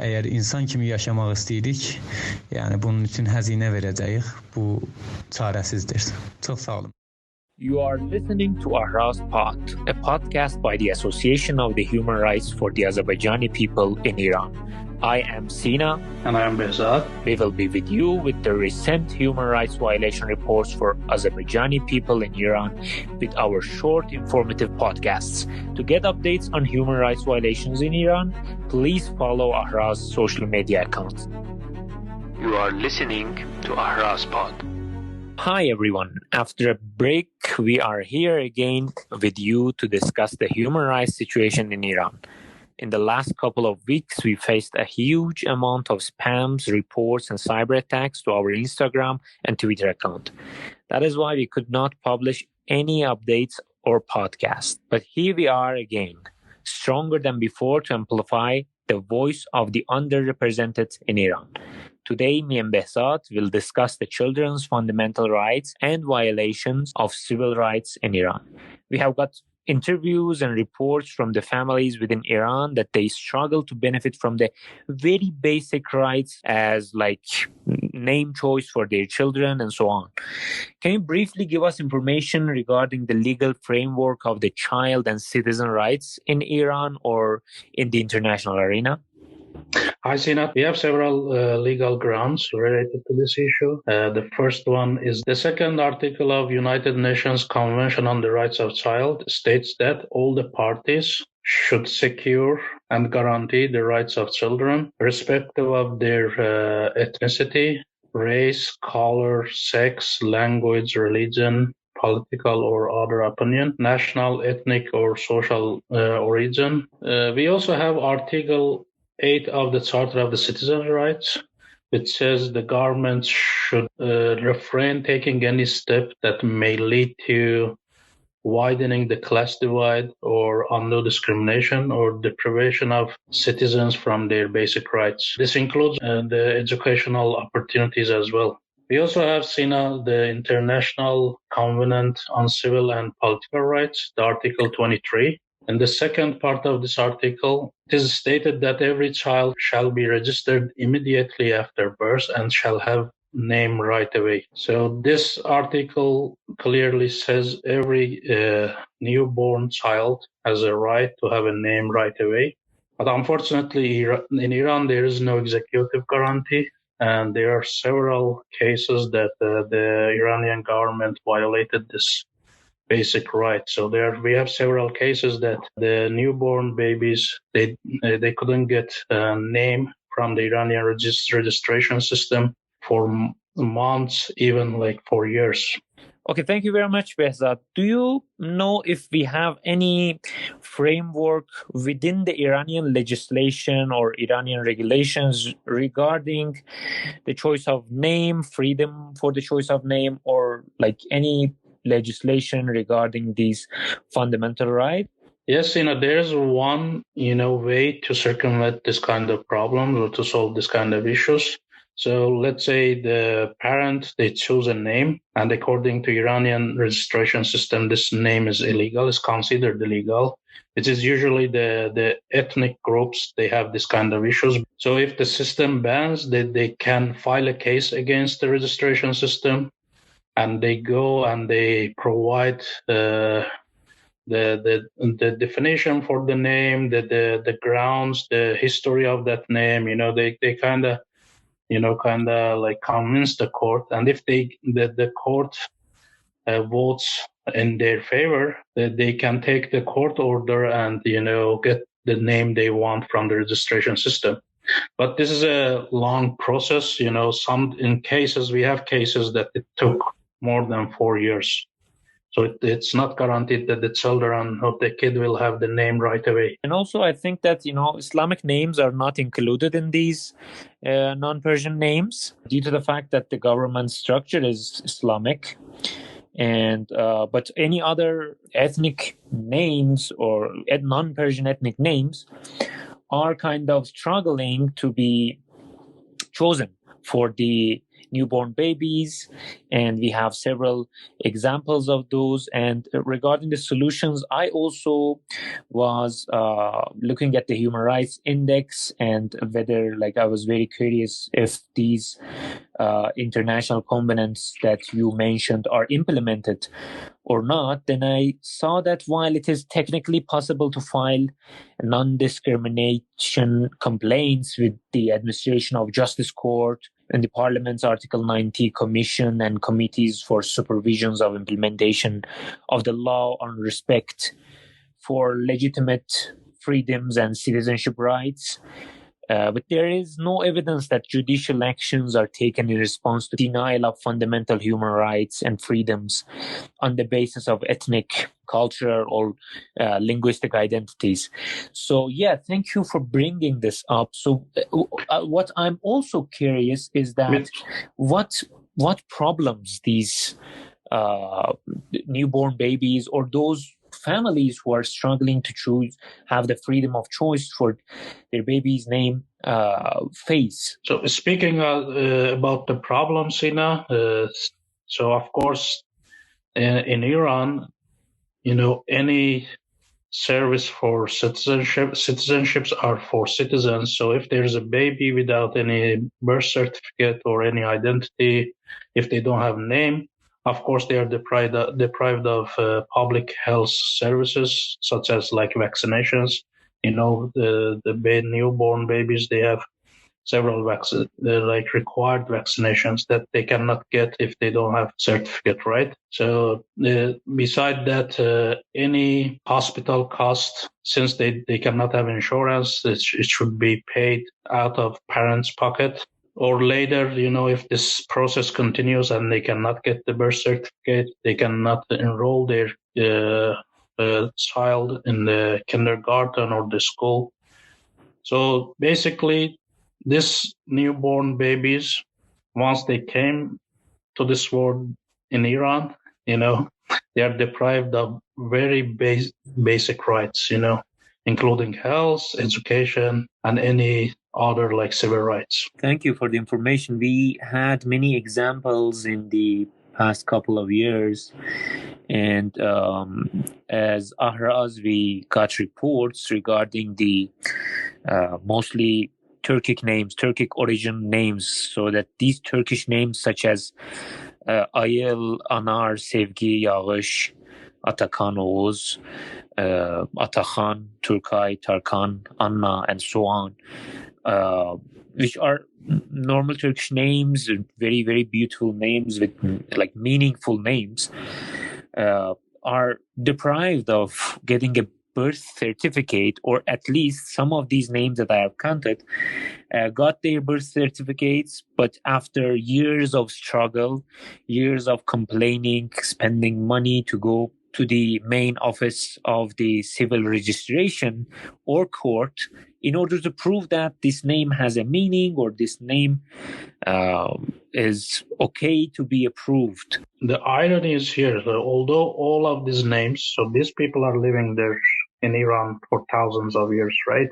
Əgər insan kimi yaşamaq istəyirik, yəni bunun üçün həzinə verəcəyik. Bu çarəsizdir. Çox sağ olun. You are listening to AHRAZPod, a podcast by the Association of the Human Rights for the Azerbaijani People in Iran. I am Sina. And I am Behzad. We will be with you with the recent human rights violation reports for Azerbaijani people in Iran with our short informative podcasts. To get updates on human rights violations in Iran, please follow AHRAZ's social media accounts. You are listening to AHRAZPod. Hi everyone. After a break, we are here again with you to discuss the human rights situation in Iran. In the last couple of weeks, we faced a huge amount of spams, reports, and cyber attacks to our Instagram and Twitter account. That is why we could not publish any updates or podcasts. But here we are again, stronger than before to amplify the voice of the underrepresented in Iran. Today, me and Behzad will discuss the children's fundamental rights and violations of civil rights in Iran. We have got interviews and reports from the families within Iran that they struggle to benefit from the very basic rights as like name choice for their children and so on. Can you briefly give us information regarding the legal framework of the child and citizen rights in Iran or in the international arena? Hi, Sina. We have several legal grounds related to this issue. The first one is the second article of United Nations Convention on the Rights of Child states that all the parties should secure and guarantee the rights of children, irrespective of their ethnicity, race, color, sex, language, religion, political or other opinion, national, ethnic, or social origin. We also have Article 8 of the Charter of the Citizen Rights, which says the government should refrain taking any step that may lead to widening the class divide or undue discrimination or deprivation of citizens from their basic rights. This includes the educational opportunities as well. We also have Sina, the International Covenant on Civil and Political Rights, the Article 23. In the second part of this article, it is stated that every child shall be registered immediately after birth and shall have name right away. So this article clearly says every newborn child has a right to have a name right away. But unfortunately, in Iran, there is no executive guarantee. And there are several cases that the Iranian government violated this basic right. So we have several cases that the newborn babies, they couldn't get a name from the Iranian registration system for months, even like for years. Okay, thank you very much, Behzad. Do you know if we have any framework within the Iranian legislation or Iranian regulations regarding the choice of name, freedom for the choice of name, or like any legislation regarding these fundamental rights? Yes, there's one, way to circumvent this kind of problem or to solve this kind of issues. So let's say the parent, they choose a name, and according to Iranian registration system, this name is illegal, is considered illegal. It is usually the ethnic groups, they have this kind of issues. So if the system bans, they can file a case against the registration system, and they go and they provide the definition for the name, the grounds, the history of that name. They kind of like convince the court, and if the court votes in their favor, they can take the court order and get the name they want from the registration system. But this is a long process. We have cases that it took more than 4 years. So it's not guaranteed that the children or the kid will have the name right away. And also, I think that, Islamic names are not included in these non-Persian names due to the fact that the government structure is Islamic. And but any other ethnic names or non-Persian ethnic names are kind of struggling to be chosen for the newborn babies, and we have several examples of those. And regarding the solutions, I also was looking at the Human Rights Index, and whether, like, I was very curious if these international covenants that you mentioned are implemented or not. Then I saw that while it is technically possible to file non-discrimination complaints with the Administration of Justice Court and the Parliament's Article 90 Commission and committees for supervisions of implementation of the law on respect for legitimate freedoms and citizenship rights, but there is no evidence that judicial actions are taken in response to denial of fundamental human rights and freedoms on the basis of ethnic, cultural, or linguistic identities. So, yeah, thank you for bringing this up. So, what I'm also curious is that what problems these newborn babies or those families who are struggling to choose, have the freedom of choice for their baby's name, face. So speaking about the problem, Sina, so of course in Iran, any service for citizenships are for citizens. So if there's a baby without any birth certificate or any identity, if they don't have a name, of course, they are deprived of public health services, such as like vaccinations. The newborn babies, they have several required vaccinations that they cannot get if they don't have certificate, right? So beside that, any hospital cost, since they cannot have insurance, it should be paid out of parents' pocket. Or later, if this process continues and they cannot get the birth certificate, they cannot enroll their child in the kindergarten or the school. So basically, these newborn babies, once they came to this world in Iran, they are deprived of very basic rights, including health, education, and any other like civil rights. Thank you for the information. We had many examples in the past couple of years, and as AHRAZ, we got reports regarding the mostly Turkic origin names, so that these Turkish names such as Ayel, Anar, Sevgi, Yağış, Atakan, Oğuz, Atakan, Turkay, Tarkan, Anna, and so on, which are normal Turkish names, very, very beautiful names with like meaningful names, are deprived of getting a birth certificate, or at least some of these names that I have counted got their birth certificates, but after years of struggle, years of complaining, spending money to go to the main office of the civil registration or court in order to prove that this name has a meaning or this name is okay to be approved. The irony is here, that although all of these names, so these people are living there in Iran for thousands of years, right?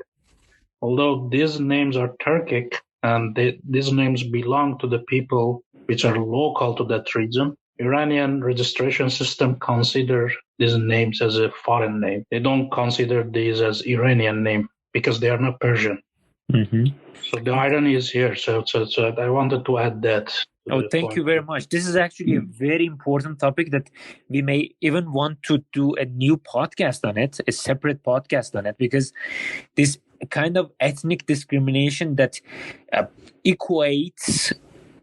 Although these names are Turkic and these names belong to the people which are local to that region, Iranian registration system consider these names as a foreign name. They don't consider these as Iranian name because they are not Persian. Mm-hmm. So the irony is here. So I wanted to add that. Oh, thank you very much. This is actually a very important topic that we may even want to do a new podcast on it, a separate podcast on it, because this kind of ethnic discrimination that equates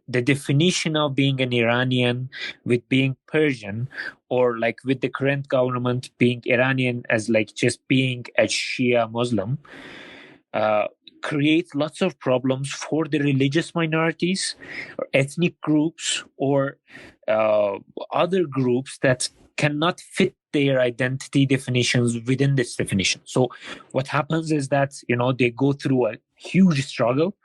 the definition of being an Iranian with being Persian, or like with the current government being Iranian as like just being a Shia Muslim, creates lots of problems for the religious minorities or ethnic groups or other groups that cannot fit their identity definitions within this definition. So what happens is that, they go through a huge struggle,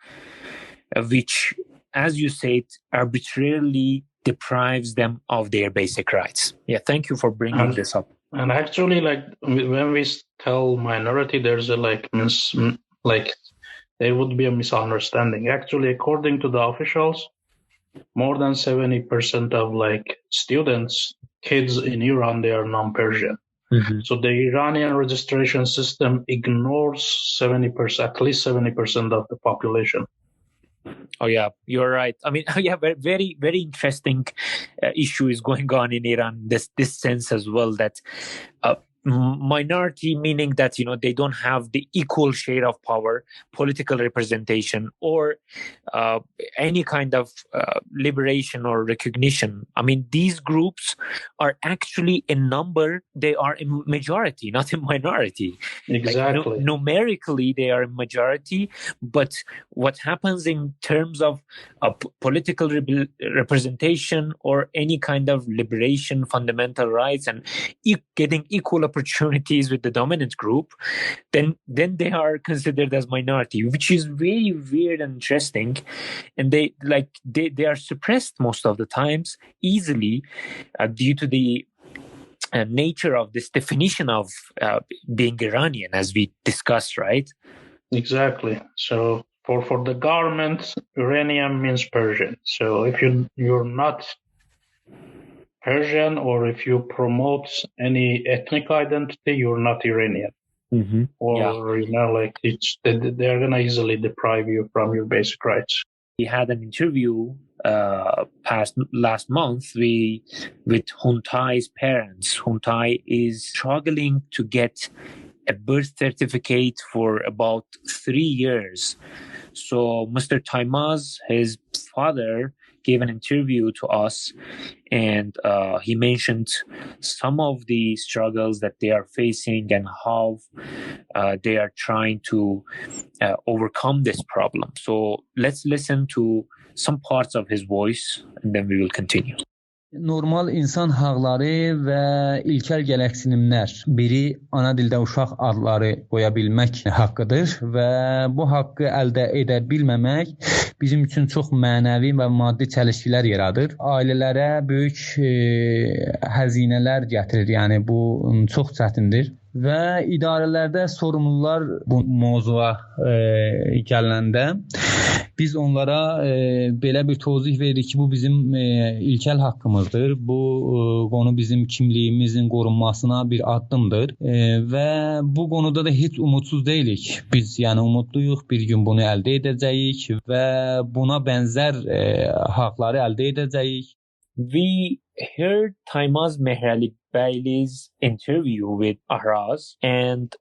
which, as you said, arbitrarily deprives them of their basic rights. Yeah, thank you for bringing this up. And actually, like when we tell minority, there's a there would be a misunderstanding. Actually, according to the officials, more than 70% of students, kids in Iran, they are non-Persian. Mm-hmm. So the Iranian registration system ignores 70%, at least 70% of the population. Oh yeah, you're right. I mean, yeah, very, very interesting issue is going on in Iran. This sense as well that minority, meaning that they don't have the equal share of power, political representation, or any kind of liberation or recognition. I mean, these groups are actually in number; they are in majority, not in minority. Exactly. Numerically, they are in majority, but what happens in terms of political representation or any kind of liberation, fundamental rights, and getting equal opportunities with the dominant group, then they are considered as minority, which is very weird and interesting. And they are suppressed most of the times easily due to the nature of this definition of being Iranian, as we discussed, right? Exactly. So for the government, Iranian means Persian. So if you're not Persian, or if you promote any ethnic identity, you're not Iranian. Mm-hmm. Or they're gonna easily deprive you from your basic rights. We had an interview last month with Huntai's parents. Huntai is struggling to get a birth certificate for about 3 years. So Mr. Taimaz, his father, gave an interview to us, and he mentioned some of the struggles that they are facing and how they are trying to overcome this problem. So let's listen to some parts of his voice, and then we will continue. Normal insan haqları və ilkel gələksinimlər. Biri ana dildə uşaq adları qoya bilmək haqqıdır və bu haqqı əldə edə bilməmək bizim üçün çox mənəvi və maddi çəlişkilər yaradır. Ailələrə böyük həzinələr gətirir. Yəni bu çox çətindir. Və idarələrdə sorumlular bu mövzuya gələndə biz onlara belə bir tozih veririk ki, bu bizim ilkel haqqımızdır. Bu qonu bizim kimliyimizin qorunmasına bir addımdır və bu qonuda da heç umudsuz deyilik. Biz umudluyuq, bir gün bunu əldə edəcəyik və buna bənzər haqları əldə edəcəyik. We heard Taimaz Mehralibayli's interview with Ahraz, and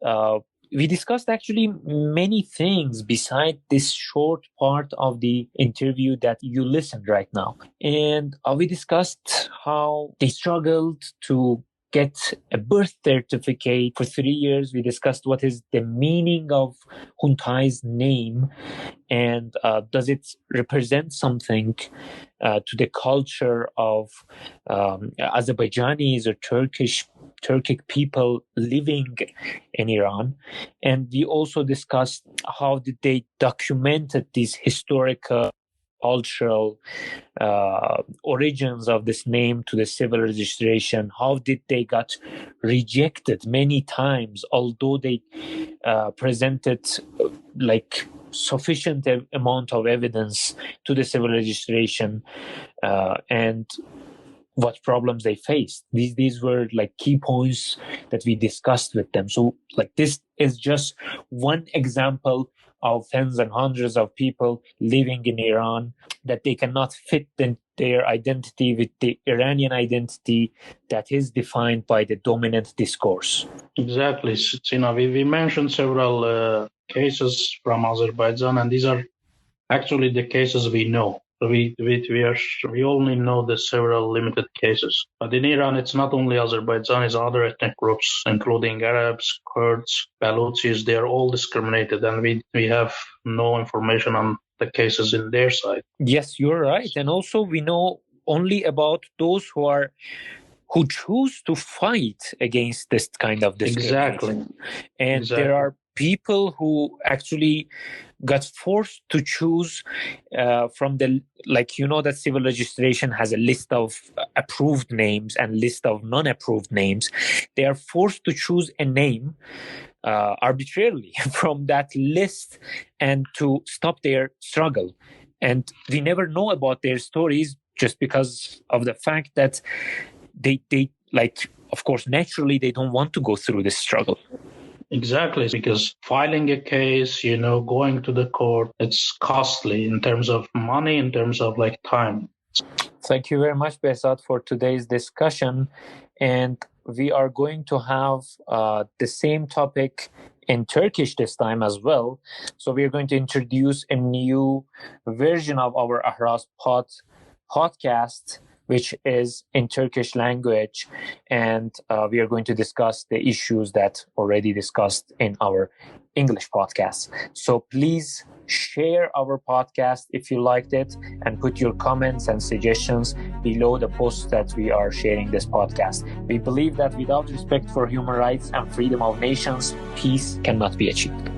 we discussed actually many things beside this short part of the interview that you listened right now. And we discussed how they struggled to get a birth certificate for 3 years. We discussed what is the meaning of Huntai's name, and does it represent something to the culture of Azerbaijanis or Turkic people living in Iran. And we also discussed how did they documented these historical, cultural origins of this name to the civil registration. How did they got rejected many times, although they presented sufficient amount of evidence to the civil registration, and what problems they faced. These were key points that we discussed with them. So this is just one example of tens and hundreds of people living in Iran that they cannot fit their identity with the Iranian identity that is defined by the dominant discourse. Exactly. Sina, we mentioned several cases from Azerbaijan, and these are actually the cases we know. So we only know the several limited cases. But in Iran, it's not only Azerbaijan, it's other ethnic groups, including Arabs, Kurds, Baluchis. They are all discriminated, and we have no information on the cases in their side. Yes, you're right. And also we know only about those who choose to fight against this kind of discrimination. Exactly. And there are people who actually got forced to choose from the, that civil registration has a list of approved names and list of non-approved names. They are forced to choose a name arbitrarily from that list and to stop their struggle. And we never know about their stories just because of the fact that they like, of course, naturally, they don't want to go through this struggle. Exactly, because filing a case, going to the court, it's costly in terms of money, in terms of like time. Thank you very much, Behzad, for today's discussion. And we are going to have the same topic in Turkish this time as well. So we are going to introduce a new version of our AHRAZPod podcast, which is in Turkish language. And we are going to discuss the issues that already discussed in our English podcast. So please share our podcast if you liked it, and put your comments and suggestions below the posts that we are sharing this podcast. We believe that without respect for human rights and freedom of nations, peace cannot be achieved.